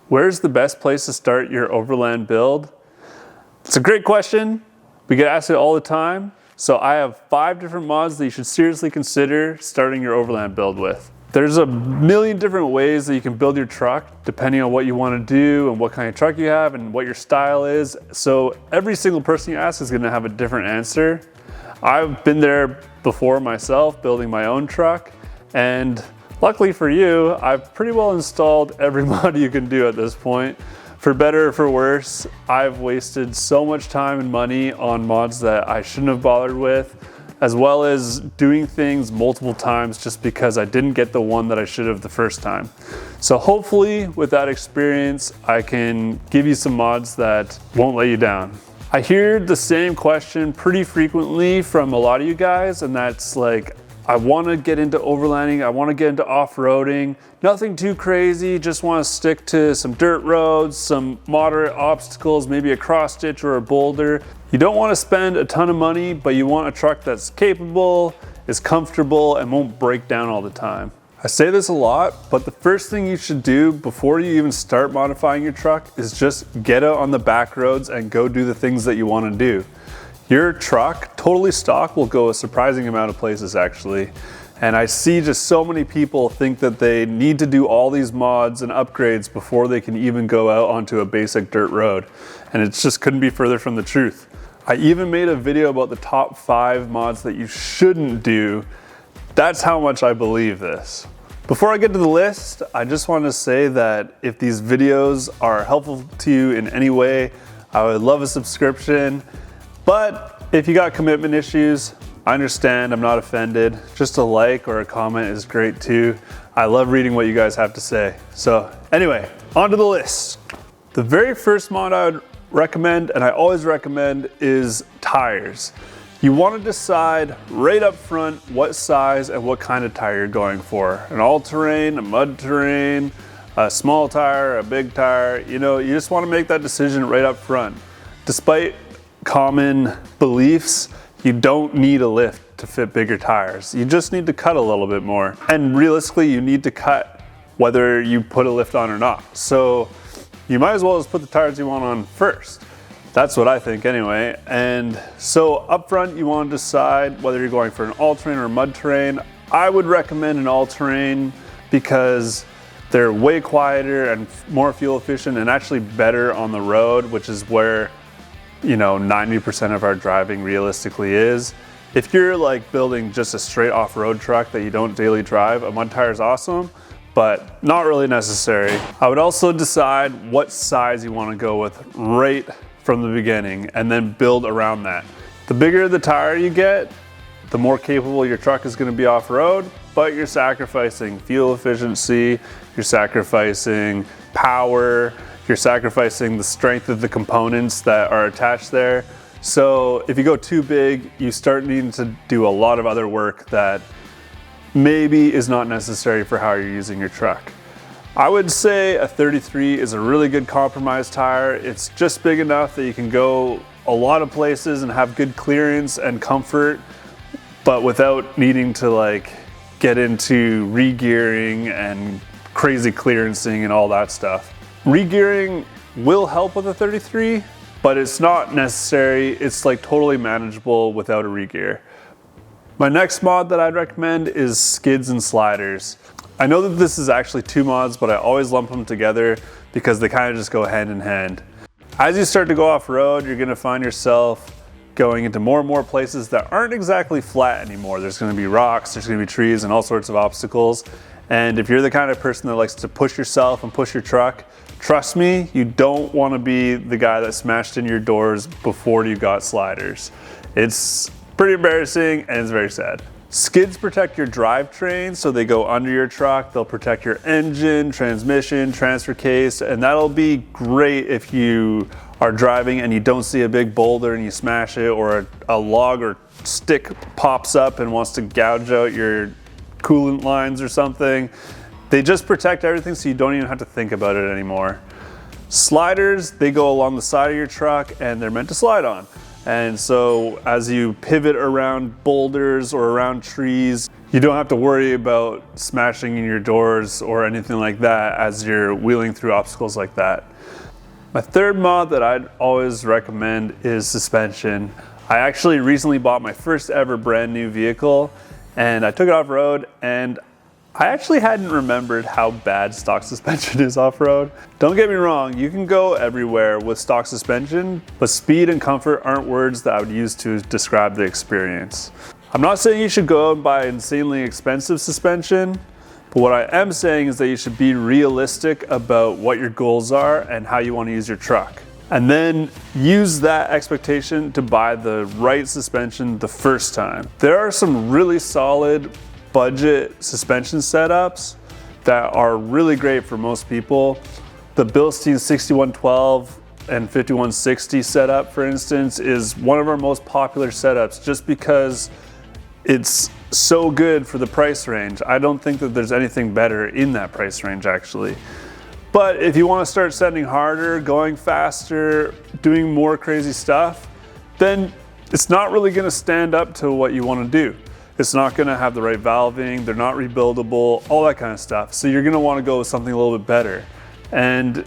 Where's the best place to start your Overland build? It's a great question. We get asked it all the time. So I have 5 different mods that you should seriously consider starting your Overland build with. There's a million different ways that you can build your truck depending on what you want to do and what kind of truck you have and what your style is. So every single person you ask is going to have a different answer. I've been there before myself building my own truck, and luckily for you, I've pretty well installed every mod you can do at this point. For better or for worse, I've wasted so much time and money on mods that I shouldn't have bothered with, as well as doing things multiple times just because I didn't get the one that I should have the first time. So hopefully with that experience, I can give you some mods that won't let you down. I hear the same question pretty frequently from a lot of you guys, and that's like, I want to get into overlanding, I want to get into off-roading, nothing too crazy, just want to stick to some dirt roads, some moderate obstacles, maybe a cross ditch or a boulder. You don't want to spend a ton of money, but you want a truck that's capable, is comfortable, and won't break down all the time. I say this a lot, but the first thing you should do before you even start modifying your truck is just get out on the back roads and go do the things that you want to do. Your truck, totally stock, will go a surprising amount of places actually. And I see just so many people think that they need to do all these mods and upgrades before they can even go out onto a basic dirt road. And it just couldn't be further from the truth. I even made a video about the top 5 mods that you shouldn't do. That's how much I believe this. Before I get to the list, I just want to say that if these videos are helpful to you in any way, I would love a subscription. But if you got commitment issues, I understand, I'm not offended. Just a like or a comment is great too. I love reading what you guys have to say. So anyway, on to the list. The very first mod I would recommend, and I always recommend, is tires. You want to decide right up front what size and what kind of tire you're going for. An all-terrain, a mud terrain, a small tire, a big tire. You know, you just want to make that decision right up front. Despite common beliefs, you don't need a lift to fit bigger tires. You just need to cut a little bit more. And realistically, you need to cut whether you put a lift on or not. So you might as well just put the tires you want on first. That's what I think anyway. And so up front, you want to decide whether you're going for an all-terrain or a mud terrain. I would recommend an all-terrain because they're way quieter and more fuel efficient and actually better on the road, which is where, you know, 90% of our driving realistically is. If you're like building just a straight off-road truck that you don't daily drive, a mud tire is awesome, but not really necessary. I would also decide what size you want to go with right from the beginning and then build around that. The bigger the tire you get, the more capable your truck is going to be off-road, but you're sacrificing fuel efficiency, you're sacrificing power, you're sacrificing the strength of the components that are attached there. So if you go too big, you start needing to do a lot of other work that maybe is not necessary for how you're using your truck. I would say a 33 is a really good compromise tire. It's just big enough that you can go a lot of places and have good clearance and comfort, but without needing to like get into regearing and crazy clearancing and all that stuff. Regearing will help with a 33, but it's not necessary. It's like totally manageable without a regear. My next mod that I'd recommend is skids and sliders. I know that this is actually 2 mods, but I always lump them together because they kind of just go hand in hand. As you start to go off-road, you're gonna find yourself going into more and more places that aren't exactly flat anymore. There's gonna be rocks, there's gonna be trees and all sorts of obstacles. And if you're the kind of person that likes to push yourself and push your truck, trust me, you don't wanna be the guy that smashed in your doors before you got sliders. It's pretty embarrassing and it's very sad. Skids protect your drivetrain, so they go under your truck. They'll protect your engine, transmission, transfer case, and that'll be great if you are driving and you don't see a big boulder and you smash it, or a log or stick pops up and wants to gouge out your coolant lines or something. They just protect everything so you don't even have to think about it anymore. Sliders, they go along the side of your truck and they're meant to slide on. And so as you pivot around boulders or around trees, you don't have to worry about smashing in your doors or anything like that as you're wheeling through obstacles like that. My third mod that I'd always recommend is suspension. I actually recently bought my first ever brand new vehicle and I took it off-road, and I actually hadn't remembered how bad stock suspension is off-road. Don't get me wrong, you can go everywhere with stock suspension, but speed and comfort aren't words that I would use to describe the experience. I'm not saying you should go out and buy insanely expensive suspension, but what I am saying is that you should be realistic about what your goals are and how you want to use your truck. And then use that expectation to buy the right suspension the first time. There are some really solid budget suspension setups that are really great for most people. The Bilstein 6112 and 5160 setup, for instance, is one of our most popular setups just because it's so good for the price range. I don't think that there's anything better in that price range, actually. But if you want to start sending harder, going faster, doing more crazy stuff, then it's not really going to stand up to what you want to do. It's not going to have the right valving, they're not rebuildable, all that kind of stuff. So you're going to want to go with something a little bit better. And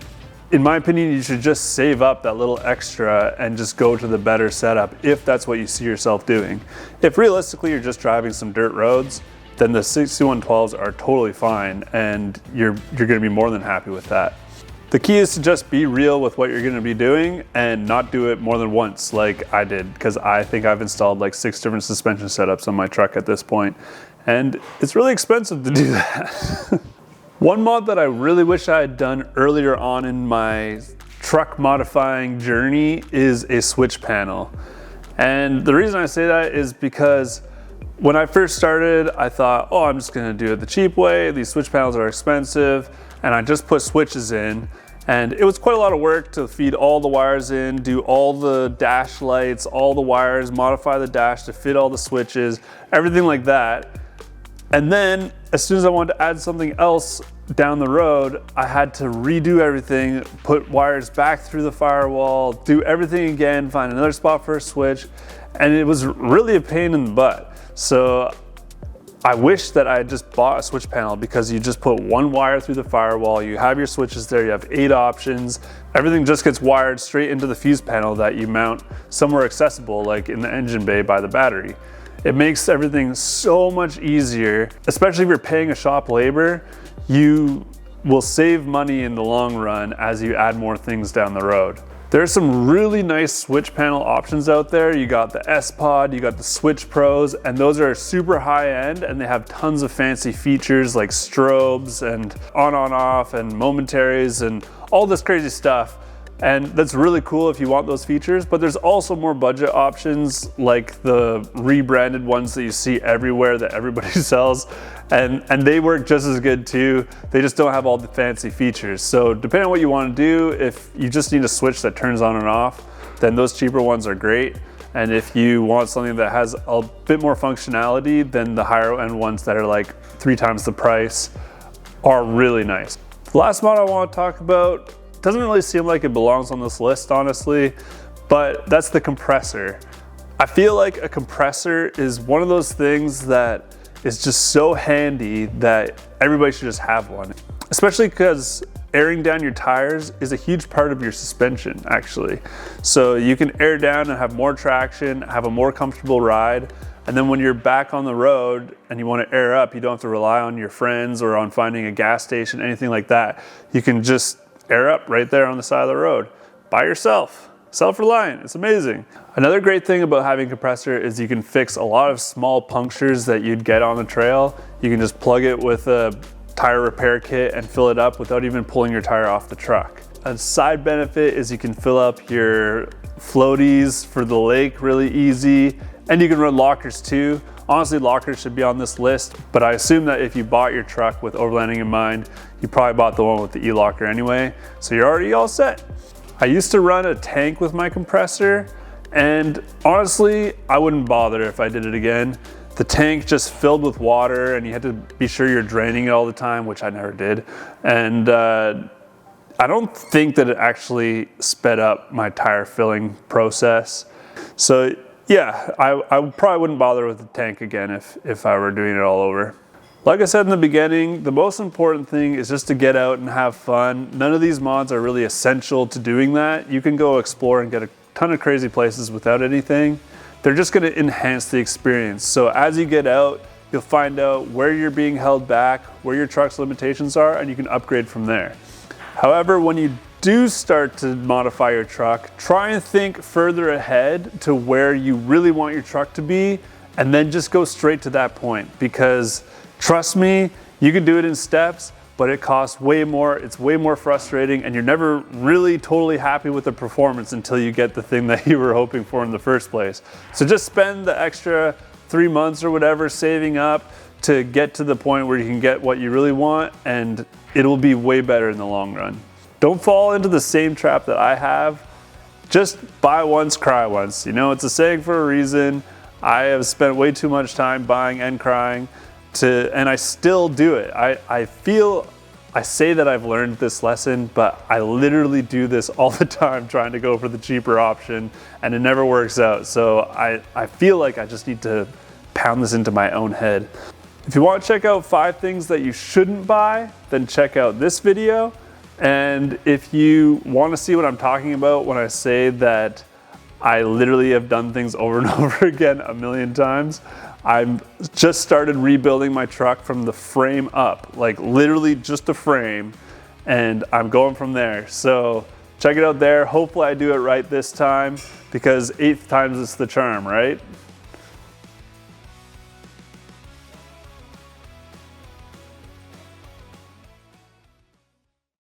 in my opinion, you should just save up that little extra and just go to the better setup if that's what you see yourself doing. If realistically you're just driving some dirt roads, then the 6112s are totally fine and you're going to be more than happy with that. The key is to just be real with what you're going to be doing and not do it more than once like I did, because I think I've installed like 6 different suspension setups on my truck at this point, and it's really expensive to do that. One mod that I really wish I had done earlier on in my truck modifying journey is a switch panel. And the reason I say that is because when I first started, I thought, oh, I'm just gonna do it the cheap way. These switch panels are expensive. And I just put switches in. And it was quite a lot of work to feed all the wires in, do all the dash lights, all the wires, modify the dash to fit all the switches, everything like that. And then as soon as I wanted to add something else down the road, I had to redo everything, put wires back through the firewall, do everything again, find another spot for a switch. And it was really a pain in the butt. So I wish that I had just bought a switch panel, because you just put one wire through the firewall, you have your switches there, you have 8 options, everything just gets wired straight into the fuse panel that you mount somewhere accessible, like in the engine bay by the battery. It makes everything so much easier, especially if you're paying a shop labor. You will save money in the long run as you add more things down the road. There are some really nice switch panel options out there. You got the S-Pod, you got the Switch Pros, and those are super high end and they have tons of fancy features like strobes and on-off and momentaries and all this crazy stuff. And that's really cool if you want those features, but there's also more budget options like the rebranded ones that you see everywhere that everybody sells. And they work just as good too. They just don't have all the fancy features. So depending on what you want to do, if you just need a switch that turns on and off, then those cheaper ones are great. And if you want something that has a bit more functionality, then the higher end ones that are like 3 times the price are really nice. The last mod I want to talk about doesn't really seem like it belongs on this list, honestly, but that's the compressor. I feel like a compressor is one of those things that is just so handy that everybody should just have one, especially because airing down your tires is a huge part of your suspension, actually. So you can air down and have more traction, have a more comfortable ride, and then when you're back on the road and you want to air up, you don't have to rely on your friends or on finding a gas station, anything like that. You can just air up right there on the side of the road by yourself. Self-reliant, it's amazing. Another great thing about having a compressor is you can fix a lot of small punctures that you'd get on the trail. You can just plug it with a tire repair kit and fill it up without even pulling your tire off the truck. A side benefit is you can fill up your floaties for the lake really easy, and you can run lockers too. Honestly, lockers should be on this list, but I assume that if you bought your truck with overlanding in mind, you probably bought the one with the e-locker anyway, so you're already all set. I used to run a tank with my compressor, and honestly, I wouldn't bother if I did it again. The tank just filled with water and you had to be sure you're draining it all the time, which I never did. And I don't think that it actually sped up my tire filling process. So yeah, I probably wouldn't bother with the tank again if I were doing it all over. Like I said in the beginning, the most important thing is just to get out and have fun. None of these mods are really essential to doing that. You can go explore and get a ton of crazy places without anything. They're just gonna enhance the experience. So as you get out, you'll find out where you're being held back, where your truck's limitations are, and you can upgrade from there. However, when you do start to modify your truck, try and think further ahead to where you really want your truck to be, and then just go straight to that point, because trust me, you can do it in steps, but it costs way more, it's way more frustrating, and you're never really totally happy with the performance until you get the thing that you were hoping for in the first place. So just spend the extra 3 months or whatever saving up to get to the point where you can get what you really want, and it'll be way better in the long run. Don't fall into the same trap that I have. Just buy once, cry once. You know, it's a saying for a reason. I have spent way too much time buying and crying, and I still do it. I say that I've learned this lesson, but I literally do this all the time trying to go for the cheaper option, and it never works out. So I feel like I just need to pound this into my own head. If you want to check out 5 things that you shouldn't buy, then check out this video. And if you want to see what I'm talking about when I say that I literally have done things over and over again a million times, I've just started rebuilding my truck from the frame up, like literally just the frame, and I'm going from there. So check it out there. Hopefully I do it right this time, because 8th time's is the charm, right?